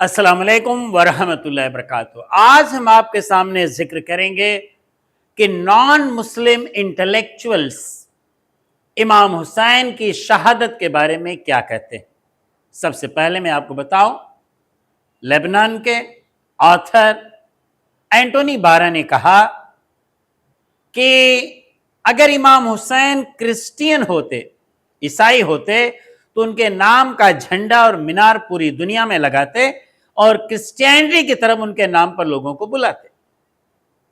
अस्सलाम वालेकुम वरहमतुल्लाहि वबरकातुहू। आज हम आपके सामने जिक्र करेंगे कि नॉन मुस्लिम इंटेलेक्चुअल्स इमाम हुसैन की शहादत के बारे में क्या कहते हैं। सबसे पहले मैं आपको बताऊं, लेबनान के ऑथर एंटोनी बारा ने कहा कि अगर इमाम हुसैन क्रिश्चियन होते, ईसाई होते, तो उनके नाम का झंडा और मीनार पूरी दुनिया में लगाते और क्रिश्चियनिटी की तरफ उनके नाम पर लोगों को बुलाते।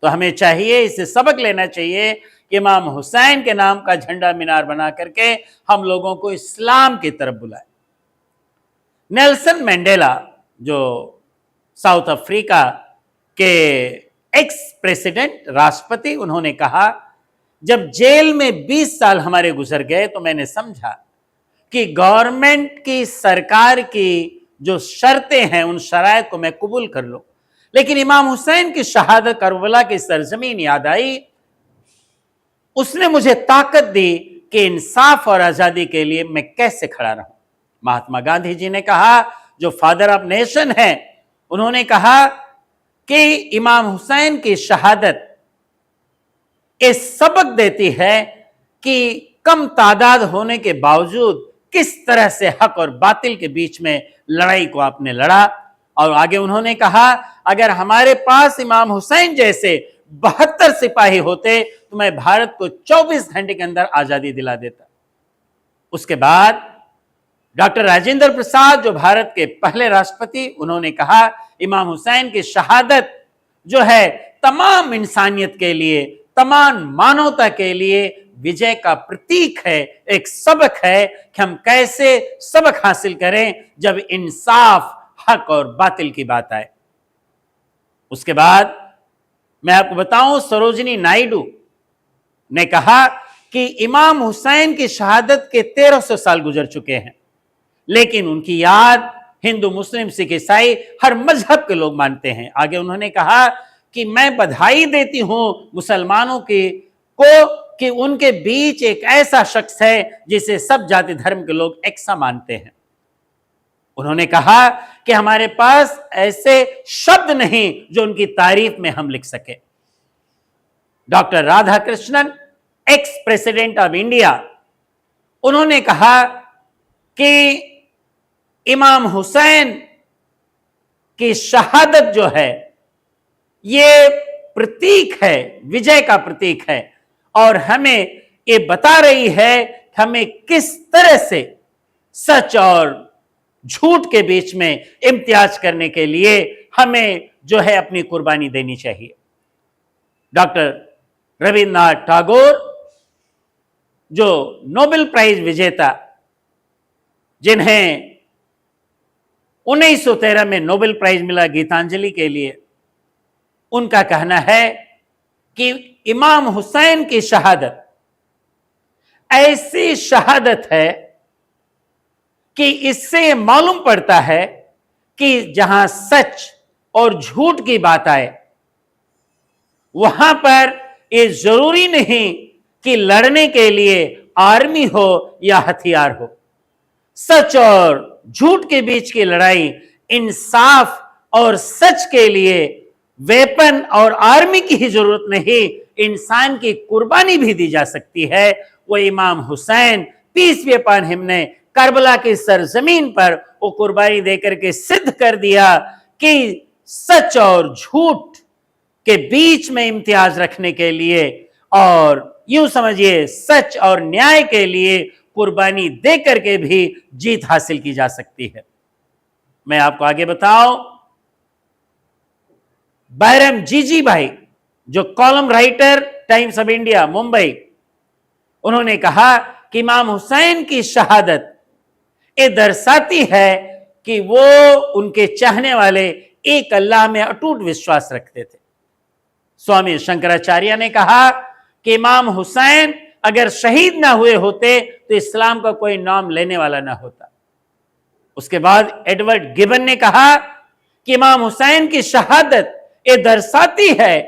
तो हमें चाहिए, इससे सबक लेना चाहिए कि इमाम हुसैन के नाम का झंडा मीनार बना करके हम लोगों को इस्लाम की तरफ बुलाए। नेल्सन मंडेला, जो साउथ अफ्रीका के एक्स प्रेसिडेंट, राष्ट्रपति, उन्होंने कहा, जब जेल में 20 साल हमारे गुजर गए तो मैंने समझा कि गवर्नमेंट की, सरकार की जो शर्तें हैं, उन शराइत को मैं कबूल कर लूं, लेकिन इमाम हुसैन की शहादत, करबला की सरजमीन याद आई। उसने मुझे ताकत दी कि इंसाफ और आजादी के लिए मैं कैसे खड़ा रहूं। महात्मा गांधी जी ने कहा, जो फादर ऑफ नेशन है, उन्होंने कहा कि इमाम हुसैन की शहादत ये सबक देती है कि कम तादाद होने के बावजूद किस तरह से हक और बातिल के बीच में लड़ाई को आपने लड़ा। और आगे उन्होंने कहा, अगर हमारे पास इमाम हुसैन जैसे 72 सिपाही होते तो मैं भारत को 24 घंटे के अंदर आजादी दिला देता। उसके बाद डॉक्टर राजेंद्र प्रसाद, जो भारत के पहले राष्ट्रपति, उन्होंने कहा, इमाम हुसैन की शहादत जो है तमाम इंसानियत के लिए, तमाम मानवता के लिए विजय का प्रतीक है, एक सबक है कि हम कैसे सबक हासिल करें जब इंसाफ, हक और बातिल की बात आए। उसके बाद मैं आपको बताऊं, सरोजिनी नायडू ने कहा कि इमाम हुसैन की शहादत के 1300 साल गुजर चुके हैं, लेकिन उनकी याद हिंदू, मुस्लिम, सिख, ईसाई हर मजहब के लोग मानते हैं। आगे उन्होंने कहा कि मैं बधाई देती हूं मुसलमानों को कि उनके बीच एक ऐसा शख्स है जिसे सब जाति धर्म के लोग एक सा मानते हैं। उन्होंने कहा कि हमारे पास ऐसे शब्द नहीं जो उनकी तारीफ में हम लिख सके। Doctor Radhakrishnan, ex president of India, उन्होंने कहा कि इमाम हुसैन की शहादत जो है ये प्रतीक है, विजय का प्रतीक है, और हमें ये बता रही है कि हमें किस तरह से सच और झूठ के बीच में इम्तियाज करने के लिए हमें जो है अपनी कुर्बानी देनी चाहिए। डॉक्टर रविन्द्रनाथ टैगोर, जो नोबेल प्राइज विजेता, जिन्हें 1913 में नोबेल प्राइज मिला गीतांजलि के लिए, उनका कहना है कि इमाम हुसैन की शहादत ऐसी शहादत है कि इससे मालूम पड़ता है कि जहां सच और झूठ की बात आए, वहां पर यह जरूरी नहीं कि लड़ने के लिए आर्मी हो या हथियार हो। सच और झूठ के बीच की लड़ाई, इंसाफ और सच के लिए वेपन और आर्मी की ही जरूरत नहीं, इंसान की कुर्बानी भी दी जा सकती है। वो Imam Hussain, peace be upon him, ने करबला की सरजमीन पर वो कुर्बानी देकर के सिद्ध कर दिया कि सच और झूठ के बीच में इम्तियाज रखने के लिए, और यूं समझिए सच और न्याय के लिए कुर्बानी देकर के भी जीत हासिल की जा सकती है। मैं आपको आगे बताऊं, बैरम जीजी भाई, जो column writer, times of India, Mumbai, उन्होंने कहा कि इमाम हुसैन की शहादत ये दर्शाती है कि वो, उनके चाहने वाले एक अल्लाह में अटूट विश्वास रखते थे। स्वामी शंकराचार्य ने कहा कि इमाम हुसैन अगर शहीद ना हुए होते तो इस्लाम का कोई नाम लेने वाला ना होता। उसके बाद एडवर्ड गिबन ने कहा कि इमाम हुसैन की शहादत ये दर्शाती है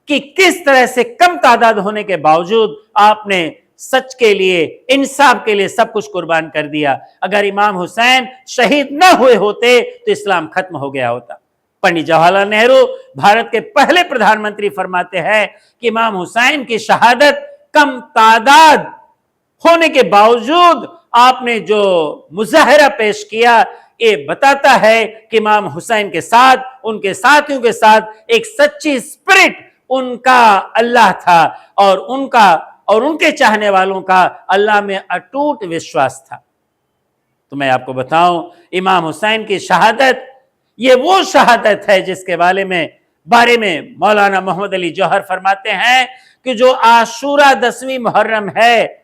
कि किस तरह से कम तादाद होने के बावजूद आपने सच के लिए, इंसाफ के लिए सब कुछ कुर्बान कर दिया। अगर इमाम हुसैन शहीद न हुए होते तो इस्लाम खत्म हो गया होता। पंडित जवाहरलाल नेहरू, भारत के पहले प्रधानमंत्री, फरमाते हैं कि इमाम हुसैन की शहादत कम तादाद होने के बावजूद आपने जो मुजाहरा पेश किया, ये बताता है कि इमाम हुसैन के साथ, उनके साथियों के साथ एक सच्ची स्पिरिट उनका अल्लाह था और उनके चाहने वालों का अल्लाह में अटूट विश्वास था। तो मैं आपको बताऊं, इमाम हुसैन की शहादत ये वो शहादत है जिसके बारे में मौलाना मोहम्मद अली जौहर फरमाते हैं कि जो आशूरा 10वीं मुहर्रम है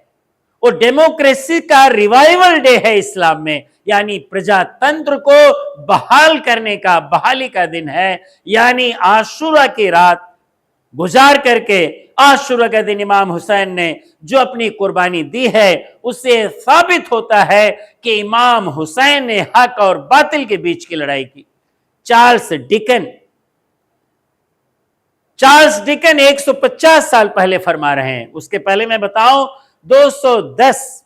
वो डेमोक्रेसी का रिवाइवल डे है इस्लाम में, यानी प्रजातंत्र को बहाली का दिन है। यानी आशूरा की रात गुजार करके आशूरा का दिन इमाम हुसैन ने जो अपनी कुर्बानी दी है, उससे साबित होता है कि इमाम हुसैन ने हक और बातिल के बीच की लड़ाई की। चार्ल्स डिकन 150 साल पहले फरमा रहे हैं। उसके पहले मैं बताऊं, 210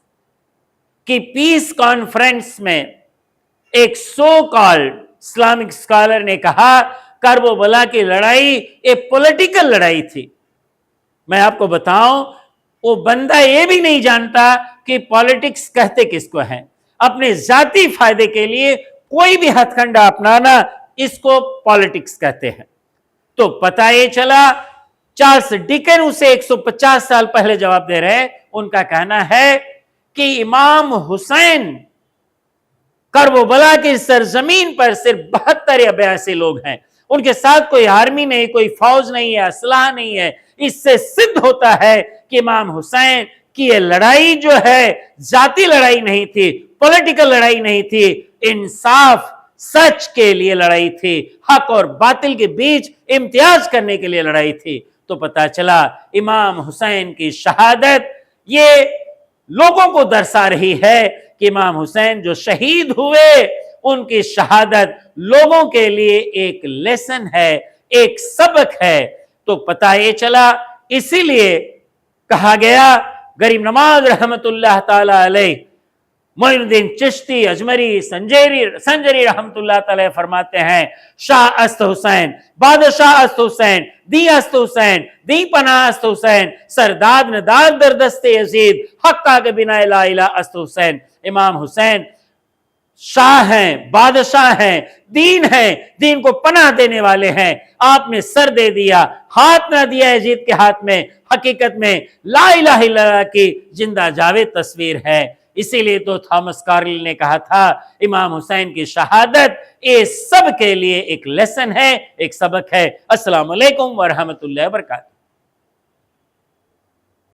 की पीस कॉन्फ्रेंस में एक सो कॉल्ड इस्लामिक स्कॉलर ने कहा करबला की लड़ाई एक पॉलिटिकल लड़ाई थी। मैं आपको बताऊं, वो बंदा ये भी नहीं जानता कि पॉलिटिक्स कहते किसको हैं। अपने जाती फायदे के लिए कोई भी हथकंडा अपनाना, इसको पॉलिटिक्स कहते हैं। तो पता ये चला, चार्ल्स डिकन उसे 150 साल पहले जवाब दे रहे हैं। उनका कहना है कि इमाम हुसैन करबला की सरजमीन पर सिर्फ 72 या 82 लोग हैं। उनके साथ कोई आर्मी नहीं, कोई फौज नहीं है, असलाह नहीं है। इससे सिद्ध होता है कि इमाम हुसैन की ये लड़ाई जो है जाती लड़ाई नहीं थी, पॉलिटिकल लड़ाई नहीं थी, इंसाफ सच के लिए लड़ाई थी, हक और बातिल के बीच इम्तियाज करने के लिए लड़ाई थी। तो पता चला इमाम हुसैन की शहादत ये लोगों को दर्शा रही है कि इमाम हुसैन जो शहीद हुए, उनकी शहादत लोगों के लिए एक लेसन है, एक सबक है। तो पता ये चला, इसीलिए कहा गया, गरीब नवाज रहमतुल्लाह ताला अलैह, मोइनुद्दीन चिश्ती अजमरी संजरी रहमतुल्लाह ताला फरमाते हैं, शाह अस्त हुसैन, बादशाह अस्त हुसैन, दी अस्त हुसैन, दी पनाह अस्त हुसैन, सरदाद नदाद दरदस्ते यजीद, हक्का के बिना ला इला अस्त हुसैन। इमाम हुसैन शाह हैं, बादशाह हैं, दीन हैं, दीन को पनाह देने वाले हैं। आपने सर दे दिया, हाथ ना दिया यजीद के हाथ में। हकीकत में ला इलाहा इल्लल्लाह की जिंदा जावेद तस्वीर है। इसीलिए तो थॉमस कार्लिल ने कहा था, इमाम हुसैन की शहादत ये सब के लिए एक लेसन है, एक सबक है। अस्सलाम वालेकुम व रहमतुल्लाहि व बरकातहू।